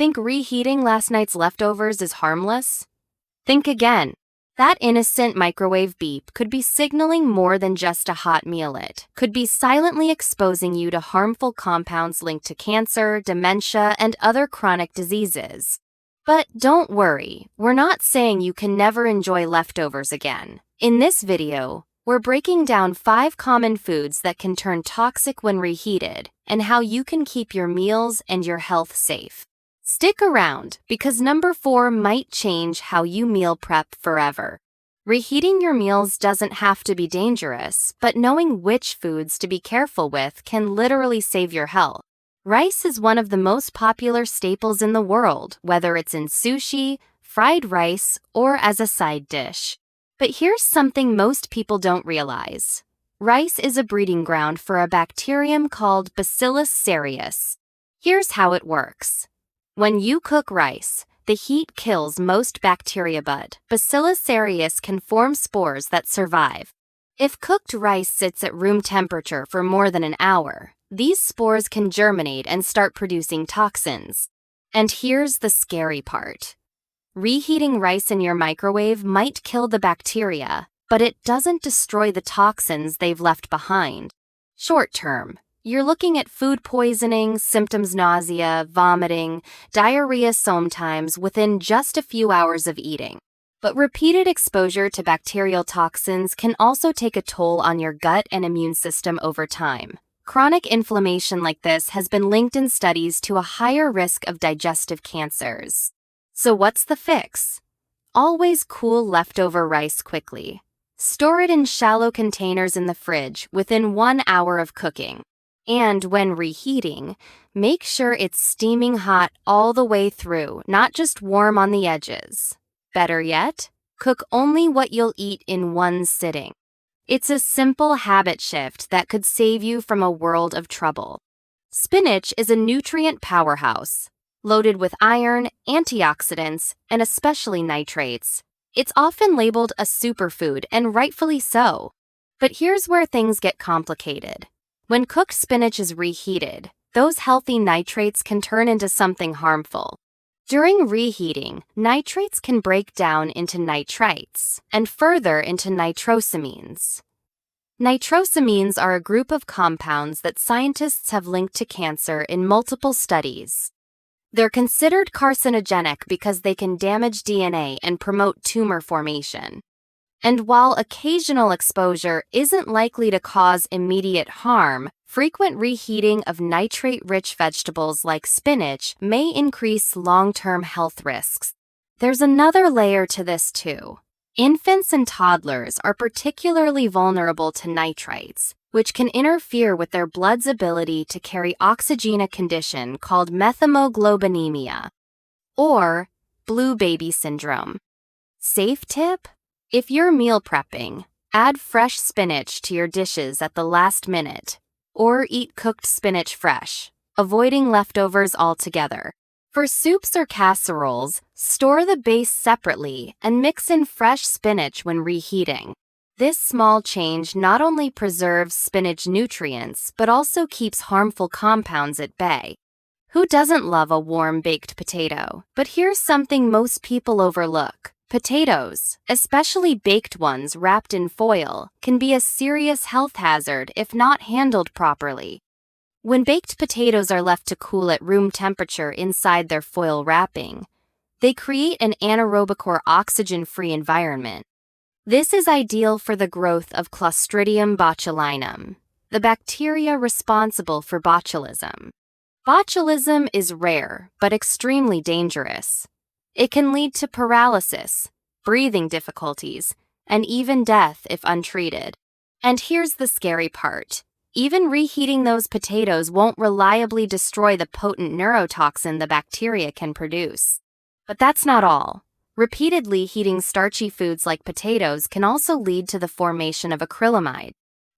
Think reheating last night's leftovers is harmless? Think again. That innocent microwave beep could be signaling more than just a hot meal. It could be silently exposing you to harmful compounds linked to cancer, dementia, and other chronic diseases. But don't worry, we're not saying you can never enjoy leftovers again. In this video, we're breaking down 5 common foods that can turn toxic when reheated and how you can keep your meals and your health safe. Stick around, because number 4 might change how you meal prep forever. Reheating your meals doesn't have to be dangerous, but knowing which foods to be careful with can literally save your health. Rice is one of the most popular staples in the world, whether it's in sushi, fried rice, or as a side dish. But here's something most people don't realize. Rice is a breeding ground for a bacterium called Bacillus cereus. Here's how it works. When you cook rice, the heat kills most bacteria, but Bacillus cereus can form spores that survive. If cooked rice sits at room temperature for more than an hour, these spores can germinate and start producing toxins. And here's the scary part. Reheating rice in your microwave might kill the bacteria, but it doesn't destroy the toxins they've left behind. Short term, you're looking at food poisoning, symptoms nausea, vomiting, diarrhea sometimes within just a few hours of eating. But repeated exposure to bacterial toxins can also take a toll on your gut and immune system over time. Chronic inflammation like this has been linked in studies to a higher risk of digestive cancers. So what's the fix? Always cool leftover rice quickly. Store it in shallow containers in the fridge within 1 hour of cooking. And when reheating, make sure it's steaming hot all the way through, not just warm on the edges. Better yet, cook only what you'll eat in one sitting. It's a simple habit shift that could save you from a world of trouble. Spinach is a nutrient powerhouse, loaded with iron, antioxidants, and especially nitrates. It's often labeled a superfood, and rightfully so. But here's where things get complicated. When cooked spinach is reheated, those healthy nitrates can turn into something harmful. During reheating, nitrates can break down into nitrites and further into nitrosamines. Nitrosamines are a group of compounds that scientists have linked to cancer in multiple studies. They're considered carcinogenic because they can damage DNA and promote tumor formation. And while occasional exposure isn't likely to cause immediate harm, frequent reheating of nitrate-rich vegetables like spinach may increase long-term health risks. There's another layer to this too. Infants and toddlers are particularly vulnerable to nitrites, which can interfere with their blood's ability to carry oxygen, a condition called methemoglobinemia, or blue baby syndrome. Safe tip? If you're meal prepping, add fresh spinach to your dishes at the last minute, or eat cooked spinach fresh, avoiding leftovers altogether. For soups or casseroles, store the base separately and mix in fresh spinach when reheating. This small change not only preserves spinach nutrients, but also keeps harmful compounds at bay. Who doesn't love a warm baked potato? But here's something most people overlook. Potatoes, especially baked ones wrapped in foil, can be a serious health hazard if not handled properly. When baked potatoes are left to cool at room temperature inside their foil wrapping, they create an anaerobic or oxygen-free environment. This is ideal for the growth of Clostridium botulinum, the bacteria responsible for botulism. Botulism is rare but extremely dangerous. It can lead to paralysis, breathing difficulties, and even death if untreated. And here's the scary part. Even reheating those potatoes won't reliably destroy the potent neurotoxin the bacteria can produce. But that's not all. Repeatedly heating starchy foods like potatoes can also lead to the formation of acrylamide.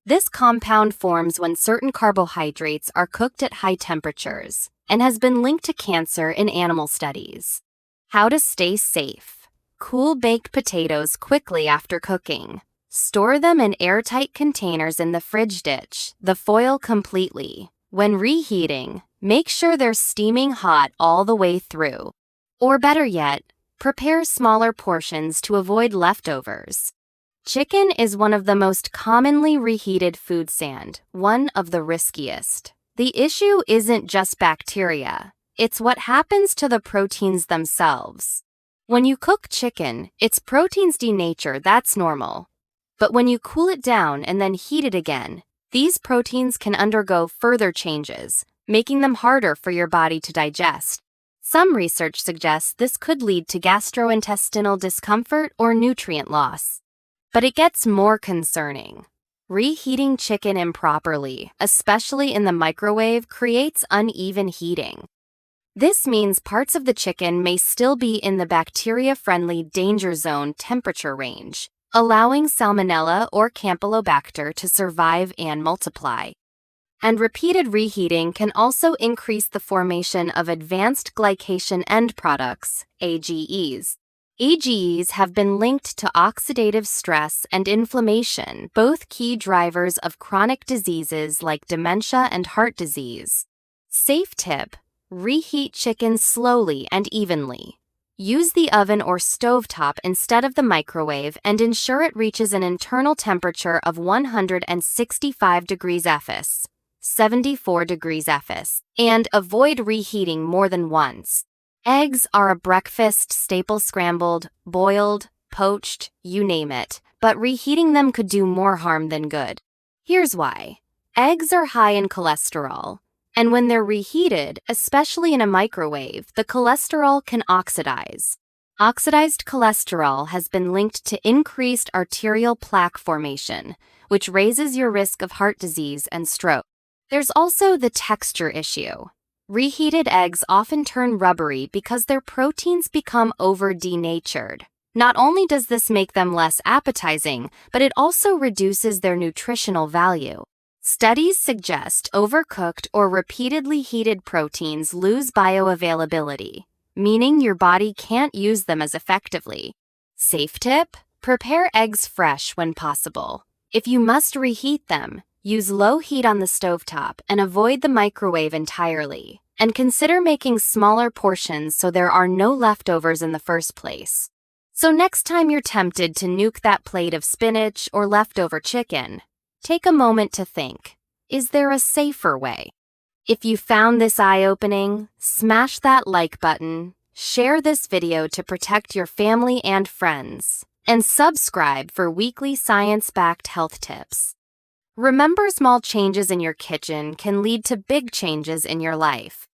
This compound forms when certain carbohydrates are cooked at high temperatures and has been linked to cancer in animal studies. How to stay safe. Cool baked potatoes quickly after cooking. Store them in airtight containers in the fridge. Ditch the foil completely. When reheating, Make sure they're steaming hot all the way through. Or better yet, prepare smaller portions to avoid leftovers. Chicken is one of the most commonly reheated foods and one of the riskiest. The issue isn't just bacteria, it's what happens to the proteins themselves. When you cook chicken, its proteins denature, that's normal. But when you cool it down and then heat it again, these proteins can undergo further changes, making them harder for your body to digest. Some research suggests this could lead to gastrointestinal discomfort or nutrient loss. But it gets more concerning. Reheating chicken improperly, especially in the microwave, creates uneven heating. This means parts of the chicken may still be in the bacteria-friendly danger zone temperature range, allowing Salmonella or Campylobacter to survive and multiply. And repeated reheating can also increase the formation of advanced glycation end products, AGEs. AGEs have been linked to oxidative stress and inflammation, both key drivers of chronic diseases like dementia and heart disease. Safe tip: reheat chicken slowly and evenly. Use the oven or stovetop instead of the microwave and ensure it reaches an internal temperature of 165 degrees Fs, 74 degrees Fs, and avoid reheating more than once. Eggs are a breakfast staple, scrambled, boiled, poached, you name it, but reheating them could do more harm than good. Here's why. Eggs are high in cholesterol, and when they're reheated, especially in a microwave, the cholesterol can oxidize. Oxidized cholesterol has been linked to increased arterial plaque formation, which raises your risk of heart disease and stroke. There's also the texture issue. Reheated eggs often turn rubbery because their proteins become over-denatured. Not only does this make them less appetizing, but it also reduces their nutritional value. Studies suggest overcooked or repeatedly heated proteins lose bioavailability, meaning your body can't use them as effectively. Safe tip: prepare eggs fresh when possible. If you must reheat them, use low heat on the stovetop and avoid the microwave entirely. And consider making smaller portions so there are no leftovers in the first place. So next time you're tempted to nuke that plate of spinach or leftover chicken, take a moment to think, is there a safer way? If you found this eye-opening, smash that like button, share this video to protect your family and friends, and subscribe for weekly science-backed health tips. Remember, small changes in your kitchen can lead to big changes in your life.